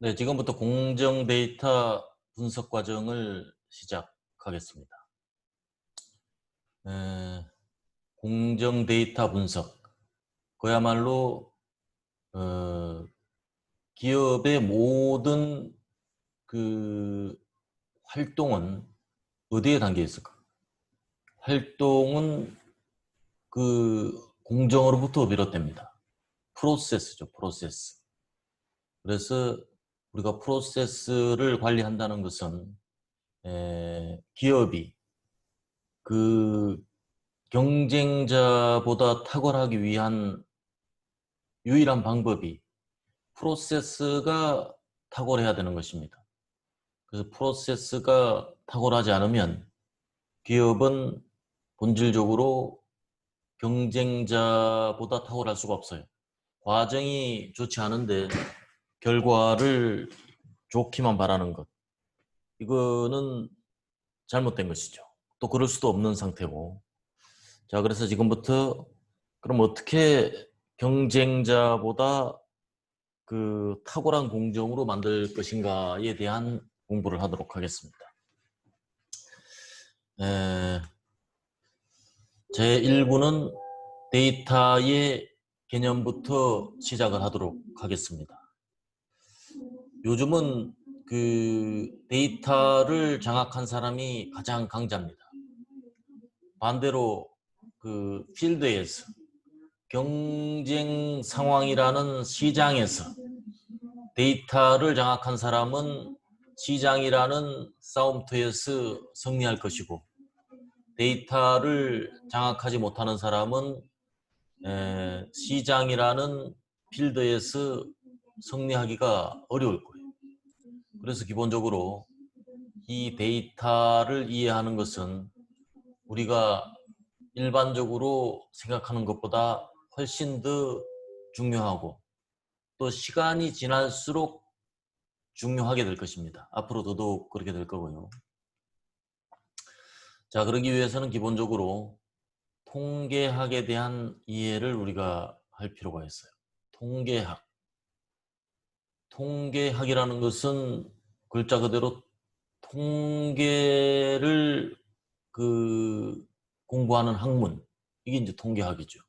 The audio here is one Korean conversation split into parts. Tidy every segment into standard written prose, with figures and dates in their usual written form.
네, 지금부터 공정 데이터 분석 과정을 시작하겠습니다. 에, 공정 데이터 분석. 그야말로 기업의 모든 그 활동은 어디에 담겨 있을까? 활동은 그 공정으로부터 비롯됩니다. 프로세스죠, 프로세스. 그래서 우리가 프로세스를 관리한다는 것은 기업이 그 경쟁자보다 탁월하기 위한 유일한 방법이 프로세스가 탁월해야 되는 것입니다. 그래서 프로세스가 탁월하지 않으면 기업은 본질적으로 경쟁자보다 탁월할 수가 없어요. 과정이 좋지 않은데 결과를 좋기만 바라는 것. 이거는 잘못된 것이죠. 또 그럴 수도 없는 상태고. 자, 그래서 지금부터 그럼 어떻게 경쟁자보다 그 탁월한 공정으로 만들 것인가에 대한 공부를 하도록 하겠습니다. 제1부는 데이터의 개념부터 시작을 하도록 하겠습니다. 요즘은 그 데이터를 장악한 사람이 가장 강자입니다. 반대로 그 필드에서 경쟁 상황이라는 시장에서 데이터를 장악한 사람은 시장이라는 싸움터에서 승리할 것이고, 데이터를 장악하지 못하는 사람은 시장이라는 필드에서 승리하기가 어려울 거예요. 그래서 기본적으로 이 데이터를 이해하는 것은 우리가 일반적으로 생각하는 것보다 훨씬 더 중요하고, 또 시간이 지날수록 중요하게 될 것입니다. 앞으로 더더욱 그렇게 될 거고요. 자, 그러기 위해서는 기본적으로 통계학에 대한 이해를 우리가 할 필요가 있어요. 통계학. 통계학이라는 것은 글자 그대로 통계를 공부하는 학문. 이게 이제 통계학이죠.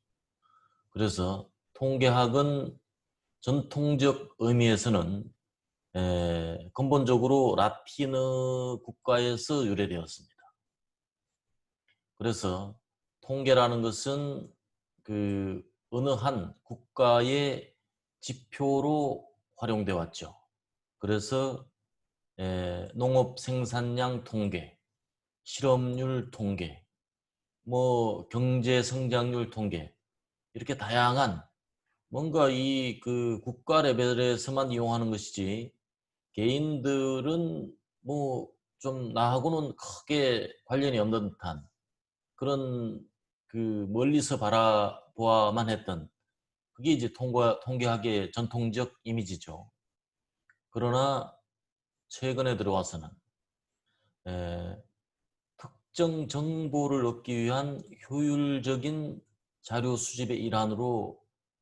그래서 통계학은 전통적 의미에서는 근본적으로 라틴어 국가에서 유래되었습니다. 그래서 통계라는 것은 그 어느 한 국가의 지표로 활용되어 왔죠. 그래서 농업 생산량 통계, 실업률 통계, 뭐 경제 성장률 통계, 이렇게 다양한 뭔가 이 그 국가 레벨에서만 이용하는 것이지, 개인들은 뭐 좀 나하고는 크게 관련이 없는 듯한 그런 그 멀리서 바라보아만 했던, 그게 이제 통계학의 전통적 이미지죠. 그러나 최근에 들어와서는 에, 특정 정보를 얻기 위한 효율적인 자료 수집의 일환으로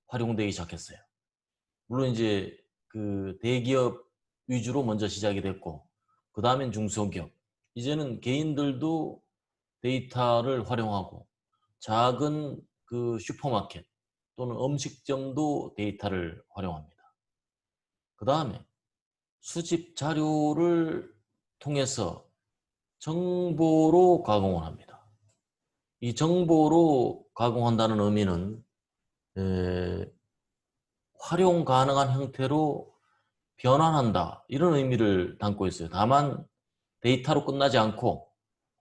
활용되기 시작했어요. 물론 이제 그 대기업 위주로 먼저 시작이 됐고, 그 다음엔 중소기업, 이제는 개인들도 데이터를 활용하고, 작은 그 슈퍼마켓 또는 음식점도 데이터를 활용합니다. 그 다음에 수집 자료를 통해서 정보로 가공을 합니다. 이 정보로 가공한다는 의미는 활용 가능한 형태로 변환한다, 이런 의미를 담고 있어요. 다만 데이터로 끝나지 않고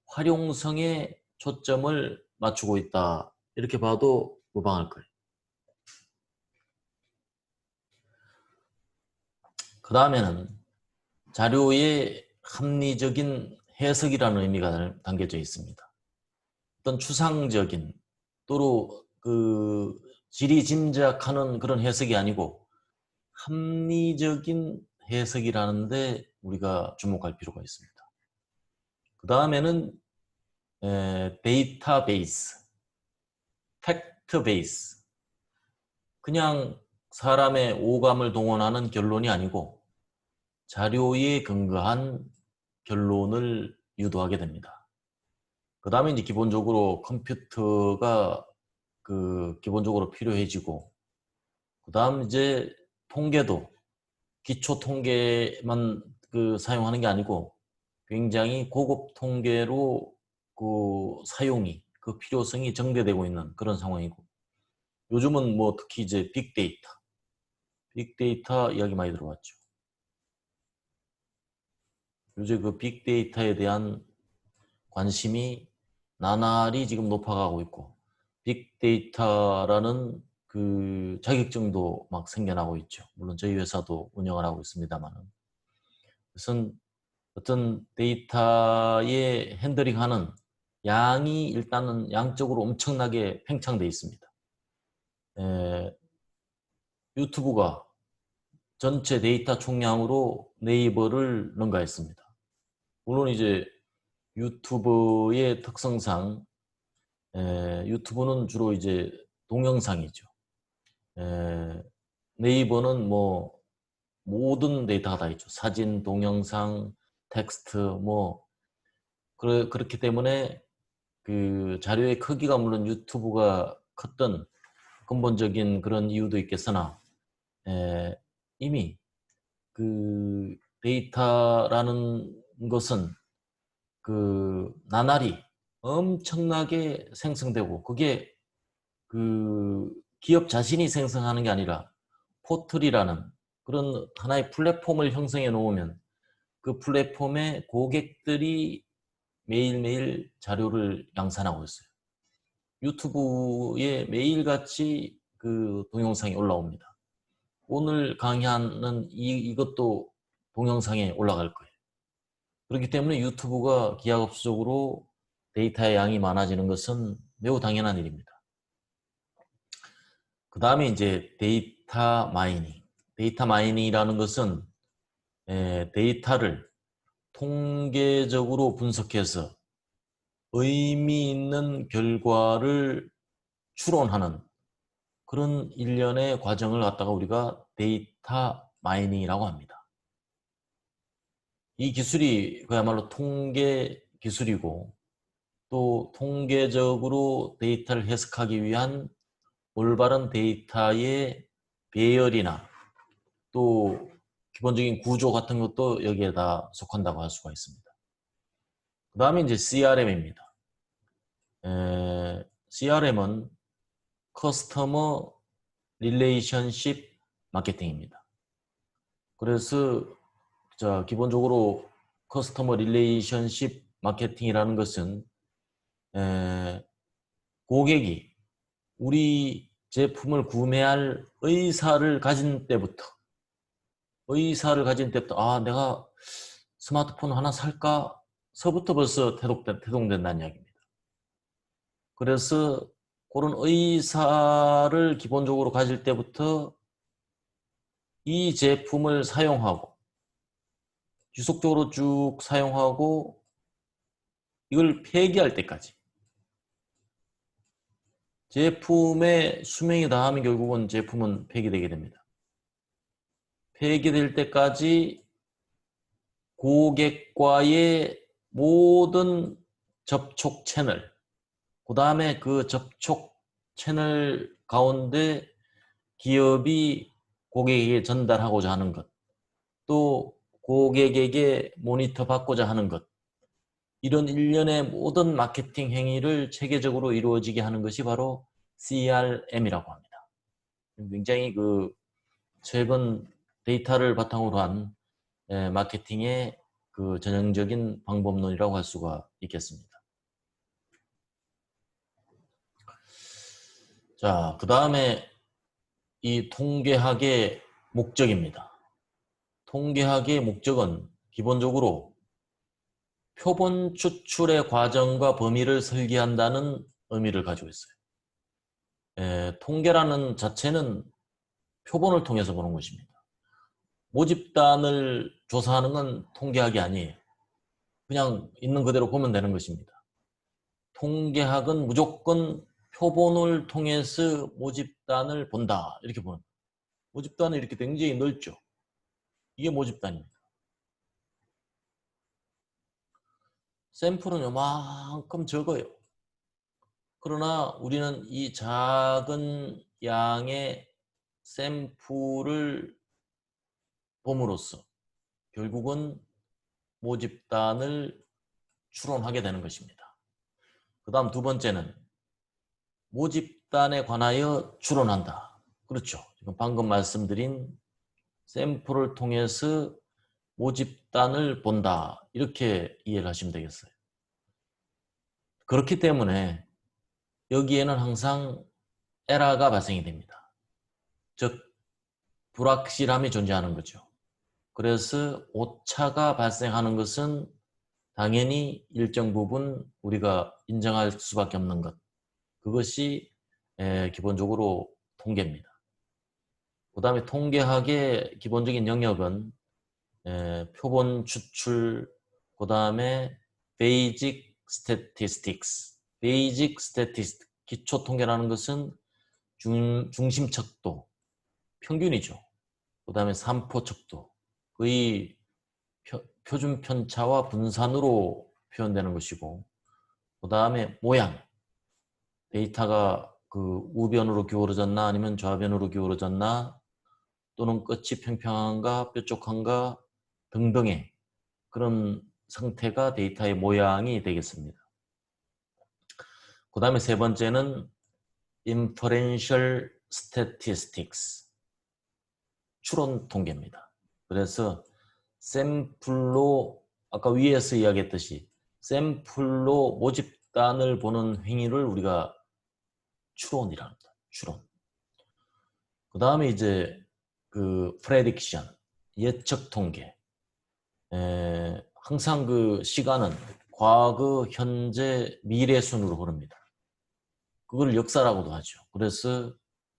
활용성에 초점을 맞추고 있다, 이렇게 봐도 무방할 거예요. 그 다음에는 자료의 합리적인 해석이라는 의미가 담겨져 있습니다. 어떤 추상적인 또는 그 지리짐작하는 그런 해석이 아니고 합리적인 해석이라는데 우리가 주목할 필요가 있습니다. 그 다음에는 데이터베이스, 팩트베이스. 그냥 사람의 오감을 동원하는 결론이 아니고 자료에 근거한 결론을 유도하게 됩니다. 그 다음에 이제 기본적으로 컴퓨터가 기본적으로 필요해지고, 그 다음 이제 통계도 기초 통계만 사용하는 게 아니고 굉장히 고급 통계로 사용이, 필요성이 증대되고 있는 그런 상황이고, 요즘은 뭐 특히 이제 빅데이터 이야기 많이 들어봤죠. 요새 빅데이터에 대한 관심이 나날이 지금 높아가고 있고, 빅데이터라는 자격증도 막 생겨나고 있죠. 물론 저희 회사도 운영을 하고 있습니다만은. 그것은 어떤 데이터의 핸들링하는 양이 일단은 양적으로 엄청나게 팽창돼 있습니다. 유튜브가 전체 데이터 총량으로 네이버를 능가했습니다. 물론 이제 유튜브의 특성상 유튜브는 주로 이제 동영상이죠. 네이버는 뭐 모든 데이터가 다 있죠. 사진, 동영상, 텍스트 그렇기 때문에 자료의 크기가 물론 유튜브가 컸던 근본적인 그런 이유도 있겠으나 이미 데이터라는 것은 나날이 엄청나게 생성되고, 그게 기업 자신이 생성하는 게 아니라 포털이라는 그런 하나의 플랫폼을 형성해 놓으면 그 플랫폼에 고객들이 매일매일 자료를 양산하고 있어요. 유튜브에 매일같이 동영상이 올라옵니다. 오늘 강의하는 이것도 동영상에 올라갈 거예요. 그렇기 때문에 유튜브가 기하급수적으로 데이터의 양이 많아지는 것은 매우 당연한 일입니다. 그 다음에 이제 데이터 마이닝. 데이터 마이닝이라는 것은 데이터를 통계적으로 분석해서 의미 있는 결과를 추론하는 그런 일련의 과정을 갖다가 우리가 데이터 마이닝이라고 합니다. 이 기술이 그야말로 통계 기술이고, 또 통계적으로 데이터를 해석하기 위한 올바른 데이터의 배열이나 또 기본적인 구조 같은 것도 여기에 다 속한다고 할 수가 있습니다. 그 다음에 이제 CRM입니다. CRM은 커스터머 릴레이션십 마케팅입니다. 그래서 기본적으로 커스터머 릴레이션십 마케팅이라는 것은 고객이 우리 제품을 구매할 의사를 가진 때부터 내가 스마트폰 하나 살까? 서부터 벌써 태동된다는 이야기입니다. 그래서 그런 의사를 기본적으로 가질 때부터 이 제품을 사용하고 지속적으로 쭉 사용하고 이걸 폐기할 때까지, 제품의 수명이 다하면 결국은 제품은 폐기되게 됩니다. 폐기될 때까지 고객과의 모든 접촉 채널, 그 다음에 그 접촉 채널 가운데 기업이 고객에게 전달하고자 하는 것, 또 고객에게 모니터 받고자 하는 것, 이런 일련의 모든 마케팅 행위를 체계적으로 이루어지게 하는 것이 바로 CRM이라고 합니다. 굉장히 최근 데이터를 바탕으로 한 마케팅의 전형적인 방법론이라고 할 수가 있겠습니다. 자, 그 다음에 이 통계학의 목적입니다. 통계학의 목적은 기본적으로 표본 추출의 과정과 범위를 설계한다는 의미를 가지고 있어요. 통계라는 자체는 표본을 통해서 보는 것입니다. 모집단을 조사하는 건 통계학이 아니에요. 그냥 있는 그대로 보면 되는 것입니다. 통계학은 무조건 표본을 통해서 모집단을 본다, 이렇게 보는 거예요. 모집단은 이렇게 굉장히 넓죠. 이게 모집단입니다. 샘플은 요만큼 적어요. 그러나 우리는 이 작은 양의 샘플을 봄으로써 결국은 모집단을 추론하게 되는 것입니다. 그 다음 두 번째는 모집단에 관하여 추론한다. 그렇죠. 지금 방금 말씀드린 샘플을 통해서 모집단을 본다. 이렇게 이해를 하시면 되겠어요. 그렇기 때문에 여기에는 항상 에러가 발생이 됩니다. 즉 불확실함이 존재하는 거죠. 그래서 오차가 발생하는 것은 당연히 일정 부분 우리가 인정할 수밖에 없는 것. 그것이 기본적으로 통계입니다. 그 다음에 통계학의 기본적인 영역은 표본 추출, 그 다음에 Basic Statistics. Basic Statistics, 기초 통계라는 것은 중심척도, 평균이죠. 그 다음에 산포척도, 거의 표준 편차와 분산으로 표현되는 것이고, 그 다음에 모양, 데이터가 그 우변으로 기울어졌나 아니면 좌변으로 기울어졌나 또는 끝이 평평한가 뾰족한가 등등의 그런 상태가 데이터의 모양이 되겠습니다. 그 다음에 세 번째는 Inferential Statistics, 추론 통계입니다. 그래서 샘플로 아까 위에서 이야기했듯이 샘플로 모집단을 보는 행위를 우리가 추론이라 합니다. 추론. 그 다음에 이제 그 프레딕션, 예측 통계. 항상 그 시간은 과거, 현재, 미래 순으로 흐릅니다. 그걸 역사라고도 하죠. 그래서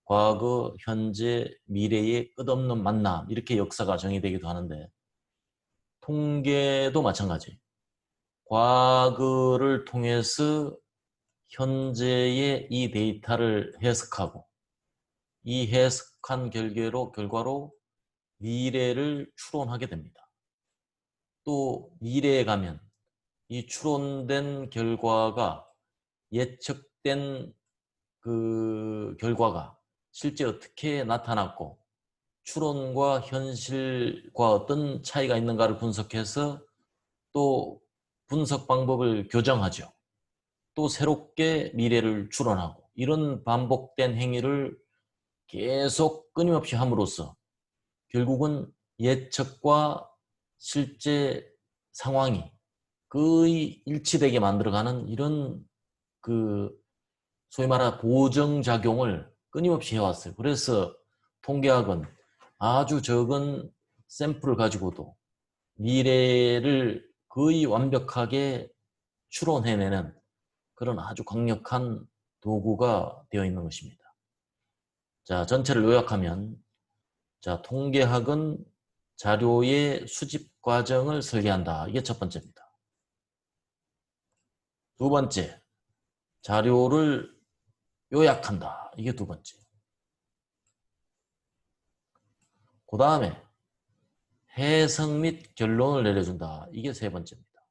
과거, 현재, 미래의 끝없는 만남, 이렇게 역사가 정의되기도 하는데 통계도 마찬가지예요. 과거를 통해서 현재의 이 데이터를 해석하고 이 해석한 결과로 미래를 추론하게 됩니다. 또 미래에 가면 이 추론된 결과가 예측된 그 결과가 실제 어떻게 나타났고 추론과 현실과 어떤 차이가 있는가를 분석해서 또 분석 방법을 교정하죠. 또 새롭게 미래를 추론하고 이런 반복된 행위를 계속 끊임없이 함으로써 결국은 예측과 실제 상황이 거의 일치되게 만들어가는 이런 그 소위 말하 보정작용을 끊임없이 해왔어요. 그래서 통계학은 아주 적은 샘플을 가지고도 미래를 거의 완벽하게 추론해내는 그런 아주 강력한 도구가 되어 있는 것입니다. 자, 전체를 요약하면 자, 통계학은 자료의 수집 과정을 설계한다. 이게 첫 번째입니다. 두 번째, 자료를 요약한다. 이게 두 번째. 그 다음에 해석 및 결론을 내려준다. 이게 세 번째입니다.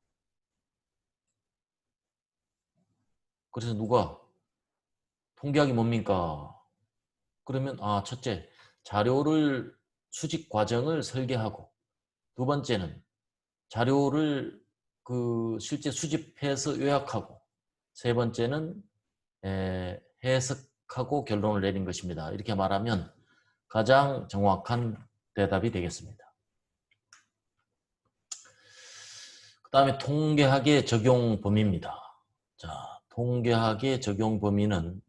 그래서 누가 통계학이 뭡니까? 그러면 첫째, 자료를 수집 과정을 설계하고 두 번째는 자료를 실제 수집해서 요약하고 세 번째는 해석하고 결론을 내린 것입니다. 이렇게 말하면 가장 정확한 대답이 되겠습니다. 그 다음에 통계학의 적용 범위입니다. 자, 통계학의 적용 범위는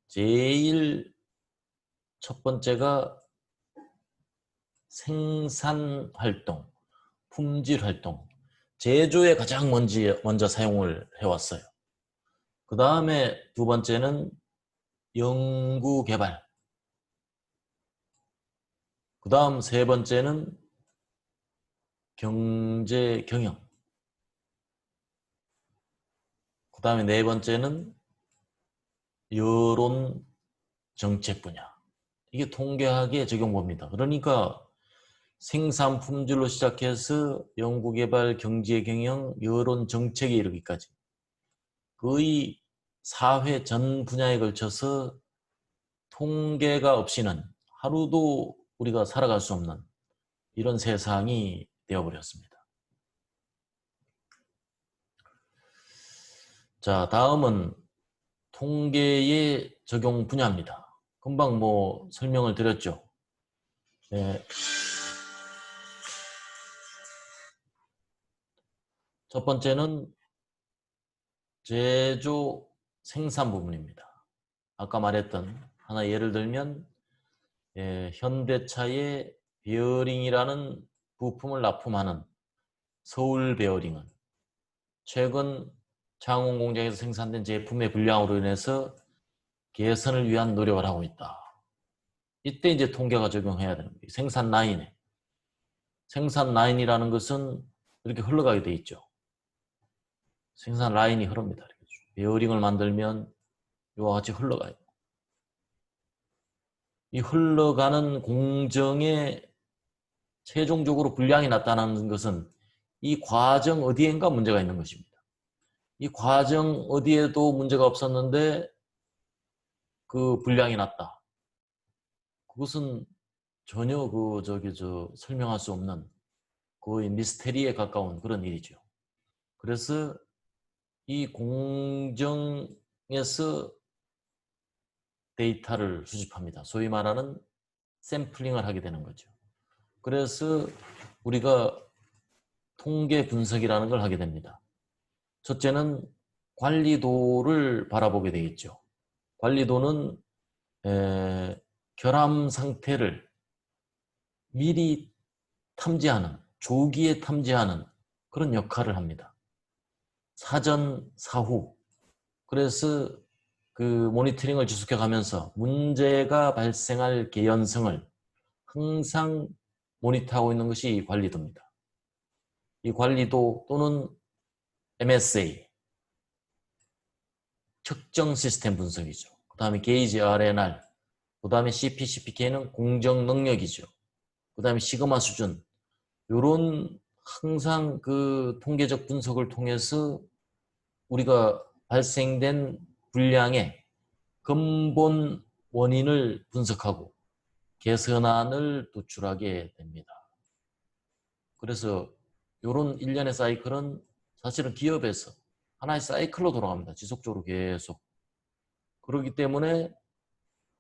제일 첫 번째가 생산활동, 품질활동, 제조에 가장 먼저 사용을 해왔어요. 그 다음에 두 번째는 연구개발, 그 다음 세 번째는 경제경영, 그 다음에 네 번째는 여론정책 분야. 이게 통계학의 적용법입니다. 그러니까 생산 품질로 시작해서 연구개발, 경제경영, 여론 정책에 이르기까지 거의 사회 전 분야에 걸쳐서 통계가 없이는 하루도 우리가 살아갈 수 없는 이런 세상이 되어버렸습니다. 자, 다음은 통계의 적용 분야입니다. 금방 설명을 드렸죠. 네. 첫 번째는 제조 생산 부분입니다. 아까 말했던 하나 예를 들면 현대차의 베어링이라는 부품을 납품하는 서울 베어링은 최근 창원 공장에서 생산된 제품의 불량으로 인해서 개선을 위한 노력을 하고 있다. 이때 이제 통계가 적용해야 되는 거예요. 생산 라인에. 생산 라인이라는 것은 이렇게 흘러가게 돼 있죠. 생산 라인이 흐릅니다. 베어링을 만들면 이와 같이 흘러가요. 이 흘러가는 공정에 최종적으로 불량이 나타나는 것은 이 과정 어디엔가 문제가 있는 것입니다. 이 과정 어디에도 문제가 없었는데 그 불량이 났다. 그것은 전혀 설명할 수 없는 거의 미스테리에 가까운 그런 일이죠. 그래서 이 공정에서 데이터를 수집합니다. 소위 말하는 샘플링을 하게 되는 거죠. 그래서 우리가 통계 분석이라는 걸 하게 됩니다. 첫째는 관리도를 바라보게 되겠죠. 관리도는 결함 상태를 미리 탐지하는, 조기에 탐지하는 그런 역할을 합니다. 사전, 사후. 그래서 그 모니터링을 지속해 가면서 문제가 발생할 개연성을 항상 모니터하고 있는 것이 이 관리도입니다. 이 관리도 또는 MSA, 측정 시스템 분석이죠. 그 다음에 게이지 RNR, 그 다음에 CP/CPK는 공정 능력이죠. 그 다음에 시그마 수준, 이런 항상 그 통계적 분석을 통해서 우리가 발생된 불량의 근본 원인을 분석하고 개선안을 도출하게 됩니다. 그래서 이런 일련의 사이클은 사실은 기업에서 하나의 사이클로 돌아갑니다. 지속적으로 계속. 그렇기 때문에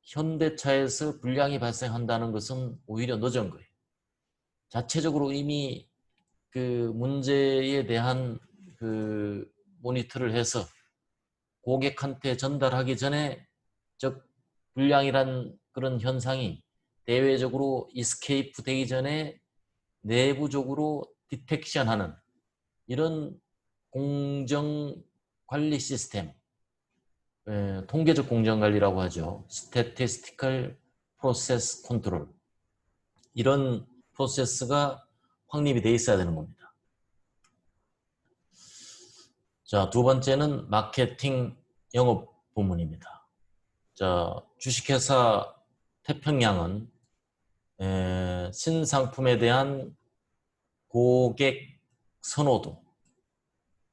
현대차에서 불량이 발생한다는 것은 오히려 늦은 거예요. 자체적으로 이미 그 문제에 대한 그 모니터를 해서 고객한테 전달하기 전에, 즉 불량이란 그런 현상이 대외적으로 이스케이프 되기 전에 내부적으로 디텍션하는 이런 공정 관리 시스템, 통계적 공정 관리라고 하죠. Statistical Process Control, 이런 프로세스가 확립이 돼 있어야 되는 겁니다. 자, 두 번째는 마케팅 영업 부문입니다. 자, 주식회사 태평양은 신상품에 대한 고객 선호도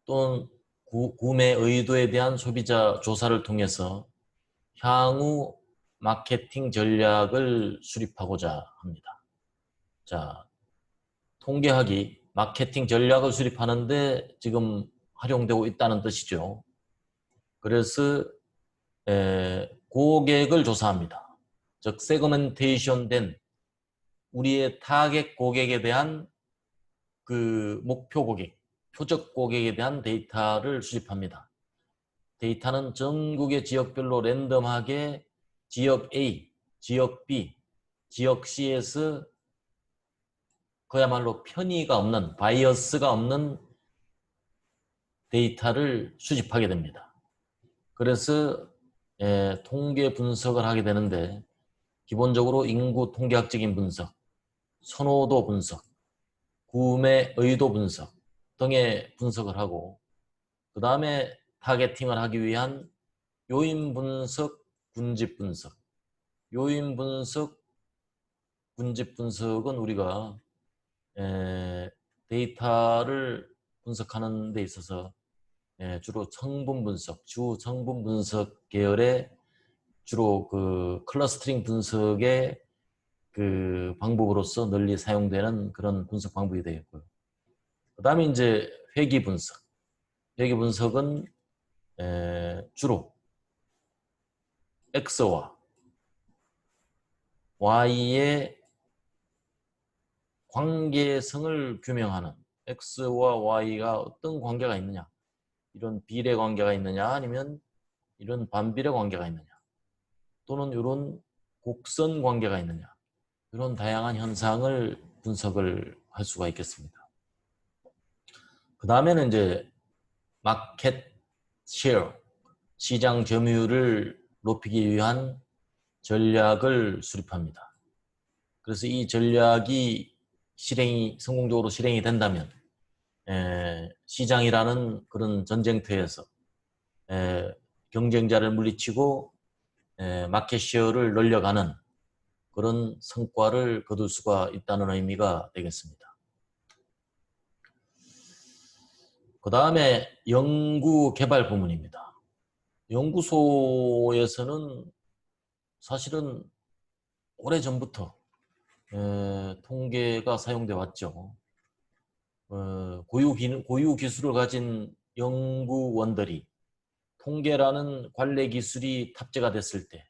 또는 구매 의도에 대한 소비자 조사를 통해서 향후 마케팅 전략을 수립하고자 합니다. 자, 통계학이 마케팅 전략을 수립하는데 지금 활용되고 있다는 뜻이죠. 그래서 고객을 조사합니다. 즉 세그멘테이션 된 우리의 타겟 고객에 대한 그 목표 고객, 표적 고객에 대한 데이터를 수집합니다. 데이터는 전국의 지역별로 랜덤하게 지역 A, 지역 B, 지역 C에서 그야말로 편의가 없는, 바이어스가 없는 데이터를 수집하게 됩니다. 그래서 통계 분석을 하게 되는데 기본적으로 인구 통계학적인 분석, 선호도 분석, 구매 의도 분석 등의 분석을 하고, 그 다음에 타겟팅을 하기 위한 요인 분석, 군집 분석. 요인 분석, 군집 분석은 우리가 데이터를 분석하는 데 있어서 주로 성분 분석, 주 성분 분석 계열의 주로 그 클러스터링 분석의 그 방법으로서 널리 사용되는 그런 분석 방법이 되겠고요. 그 다음에 이제 회귀 분석. 회귀 분석은 주로 X와 Y의 관계성을 규명하는, X와 Y가 어떤 관계가 있느냐, 이런 비례 관계가 있느냐, 아니면 이런 반비례 관계가 있느냐, 또는 이런 곡선 관계가 있느냐, 이런 다양한 현상을 분석을 할 수가 있겠습니다. 그 다음에는 이제 마켓 셰어, 시장 점유율을 높이기 위한 전략을 수립합니다. 그래서 이 전략이 성공적으로 실행이 된다면 시장이라는 그런 전쟁터에서 경쟁자를 물리치고 마켓쉐어를 늘려가는 그런 성과를 거둘 수가 있다는 의미가 되겠습니다. 그 다음에 연구개발 부문입니다. 연구소에서는 사실은 오래전부터 통계가 사용돼 왔죠. 고유 기술을 가진 연구원들이 통계라는 관례 기술이 탑재가 됐을 때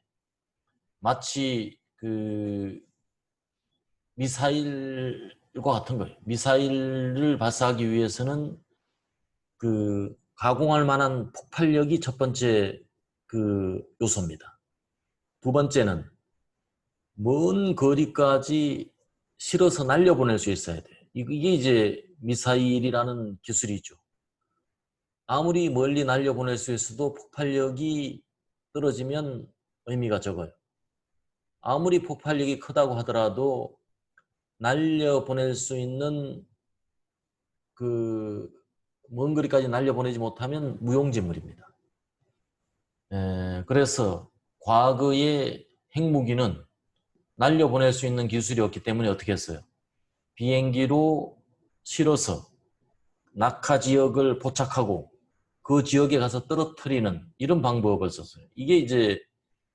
마치 그 미사일과 같은 거예요. 미사일을 발사하기 위해서는 그 가공할 만한 폭발력이 첫 번째 그 요소입니다. 두 번째는 먼 거리까지 실어서 날려보낼 수 있어야 돼요. 이게 이제 미사일이라는 기술이죠. 아무리 멀리 날려보낼 수 있어도 폭발력이 떨어지면 의미가 적어요. 아무리 폭발력이 크다고 하더라도 날려보낼 수 있는 그 먼 거리까지 날려보내지 못하면 무용지물입니다. 그래서 과거의 핵무기는 날려보낼 수 있는 기술이 없기 때문에 어떻게 했어요? 비행기로 실어서 낙하 지역을 포착하고 그 지역에 가서 떨어뜨리는 이런 방법을 썼어요. 이게 이제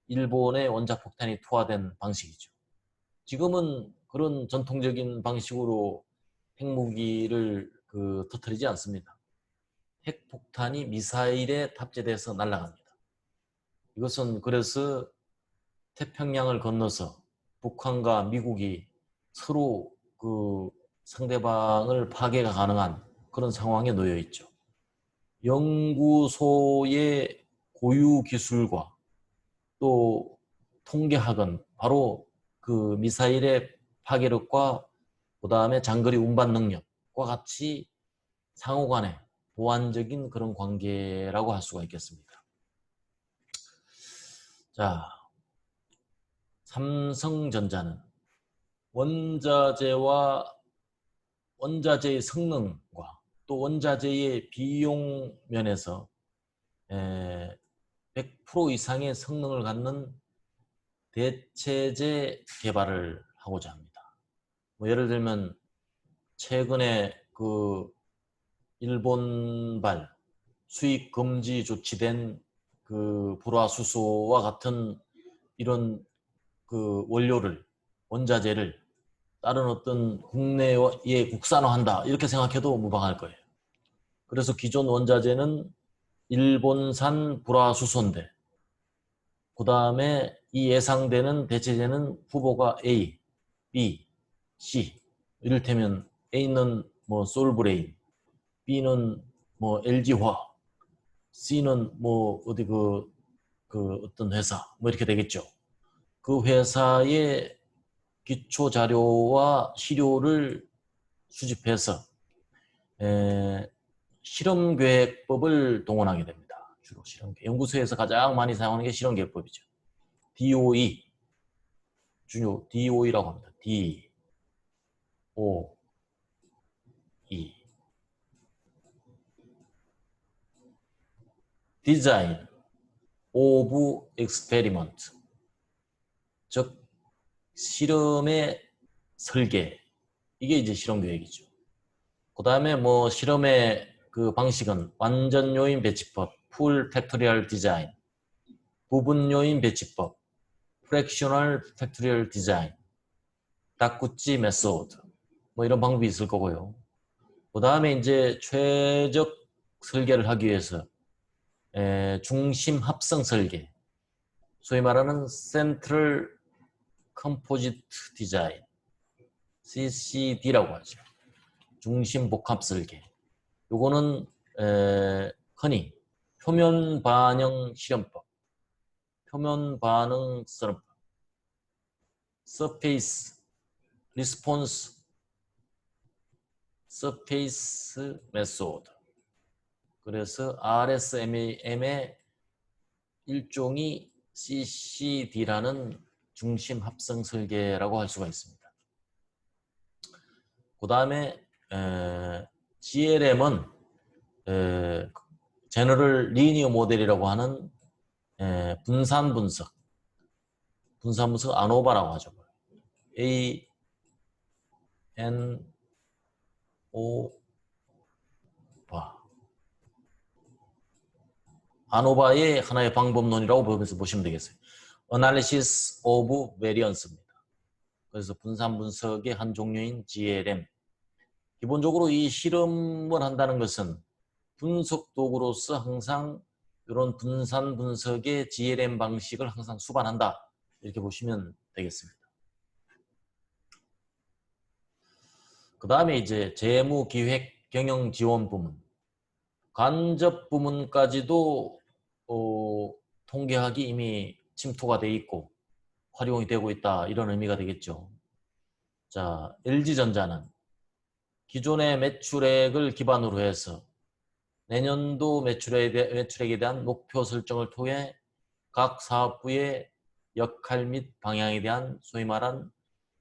일본의 원자폭탄이 투하된 방식이죠. 지금은 그런 전통적인 방식으로 핵무기를 터뜨리지 않습니다. 핵폭탄이 미사일에 탑재돼서 날아갑니다. 이것은 그래서 태평양을 건너서 북한과 미국이 서로 그 상대방을 파괴가 가능한 그런 상황에 놓여 있죠. 연구소의 고유 기술과 또 통계학은 바로 그 미사일의 파괴력과 그 다음에 장거리 운반 능력과 같이 상호간에 보완적인 그런 관계라고 할 수가 있겠습니다. 자, 삼성전자는 원자재의 성능과 또 원자재의 비용 면에서 100% 이상의 성능을 갖는 대체재 개발을 하고자 합니다. 뭐 예를 들면 최근에 그 일본발 수입 금지 조치된 그 불화수소와 같은 이런 그 원자재를 다른 어떤 국내에 국산화한다 이렇게 생각해도 무방할 거예요. 그래서 기존 원자재는 일본산 불화수소인데 그 다음에 이 예상되는 대체재는 후보가 A, B, C. 이를테면 A는 뭐 솔브레인, B는 뭐 LG화, C는 뭐 어디 그 어떤 회사 뭐 이렇게 되겠죠. 그 회사의 기초 자료와 시료를 수집해서 실험계획법을 동원하게 됩니다. 주로 연구소에서 가장 많이 사용하는 게 실험계획법이죠. DOE, DOE라고 합니다. DOE. Design of Experiment, 즉 실험의 설계, 이게 이제 실험 계획이죠. 그 다음에 뭐 실험의 그 방식은 완전 요인 배치법, 풀 팩토리얼 디자인, 부분 요인 배치법, 프랙셔널 팩토리얼 디자인, 다쿠치 메소드, 뭐 이런 방법이 있을 거고요. 그 다음에 이제 최적 설계를 하기 위해서 중심 합성 설계, 소위 말하는 센트럴 컴포지트 디자인, CCD라고 하죠. 중심 복합 설계. 요거는 흔히 표면 반영 실험법, 표면 반응 실험법, 서페이스 리스폰스 서페이스 메소드. 그래서 RSM의 일종이 CCD라는 중심 합성 설계라고 할 수가 있습니다. 그 다음에 GLM은 제너럴 리니어 모델이라고 하는 분산 분석 아노바라고 하죠. A N O 바 아노바의 하나의 방법론이라고 보시면 되겠어요. Analysis of Variance입니다. 그래서 분산 분석의 한 종류인 GLM. 기본적으로 이 실험을 한다는 것은 분석 도구로서 항상 이런 분산 분석의 GLM 방식을 항상 수반한다. 이렇게 보시면 되겠습니다. 그 다음에 이제 재무, 기획, 경영 지원 부문, 간접 부문까지도 통계학이 이미 침투가 돼 있고 활용이 되고 있다. 이런 의미가 되겠죠. 자, LG전자는 기존의 매출액을 기반으로 해서 내년도 매출액에 대한 목표 설정을 통해 각 사업부의 역할 및 방향에 대한 소위 말한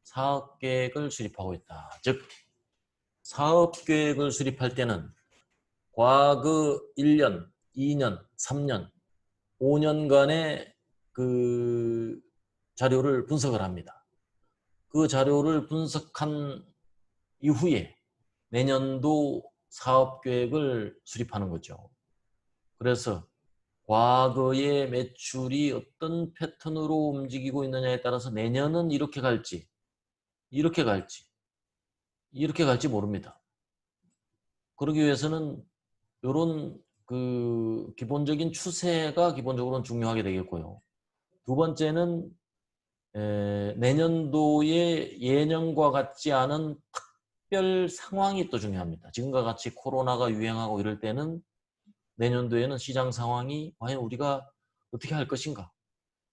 사업계획을 수립하고 있다. 즉, 사업계획을 수립할 때는 과거 1년, 2년, 3년, 5년간의 그 자료를 분석을 합니다. 그 자료를 분석한 이후에 내년도 사업계획을 수립하는 거죠. 그래서 과거의 매출이 어떤 패턴으로 움직이고 있느냐에 따라서 내년은 이렇게 갈지, 이렇게 갈지, 이렇게 갈지 모릅니다. 그러기 위해서는 이런 그 기본적인 추세가 기본적으로는 중요하게 되겠고요. 두 번째는 내년도의 예년과 같지 않은 특별 상황이 또 중요합니다. 지금과 같이 코로나가 유행하고 이럴 때는 내년도에는 시장 상황이 과연 우리가 어떻게 할 것인가.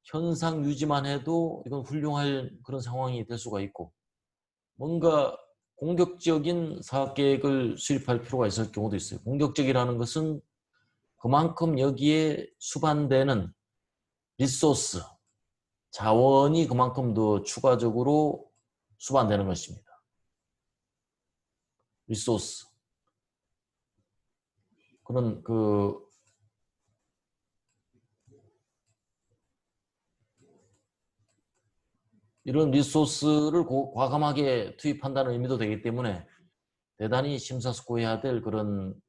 현상 유지만 해도 이건 훌륭할 그런 상황이 될 수가 있고 뭔가 공격적인 사업계획을 수립할 필요가 있을 경우도 있어요. 공격적이라는 것은 그만큼 여기에 수반되는 리소스, 자원이 그만큼 더 추가적으로 수반되는 것입니다. 리소스. 그런 이런 리소스를 과감하게 투입한다는 의미도 되기 때문에 대단히 심사숙고해야 될 그런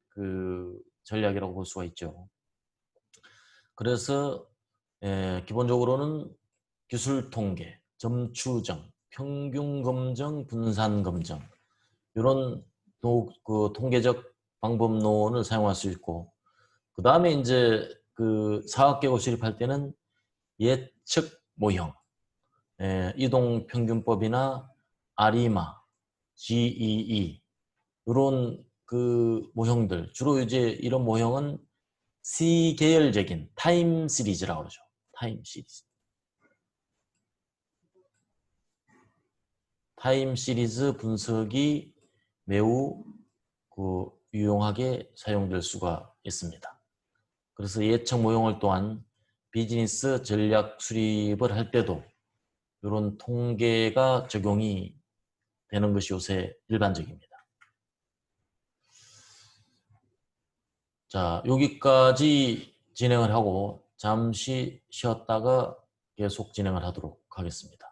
전략이라고 볼 수가 있죠. 그래서 기본적으로는 기술 통계, 점추정, 평균 검정, 분산 검정 이런 통계적 방법론을 사용할 수 있고 그 다음에 이제 사업계획을 수립할 때는 예측 모형, 이동평균법이나 아리마, GEE 이런 모형들 주로 이제 이런 모형은 C계열적인 타임 시리즈라고 그러죠. 타임 시리즈. 타임 시리즈 분석이 매우 유용하게 사용될 수가 있습니다. 그래서 예측 모형을 또한 비즈니스 전략 수립을 할 때도 이런 통계가 적용이 되는 것이 요새 일반적입니다. 자, 여기까지 진행을 하고 잠시 쉬었다가 계속 진행을 하도록 하겠습니다.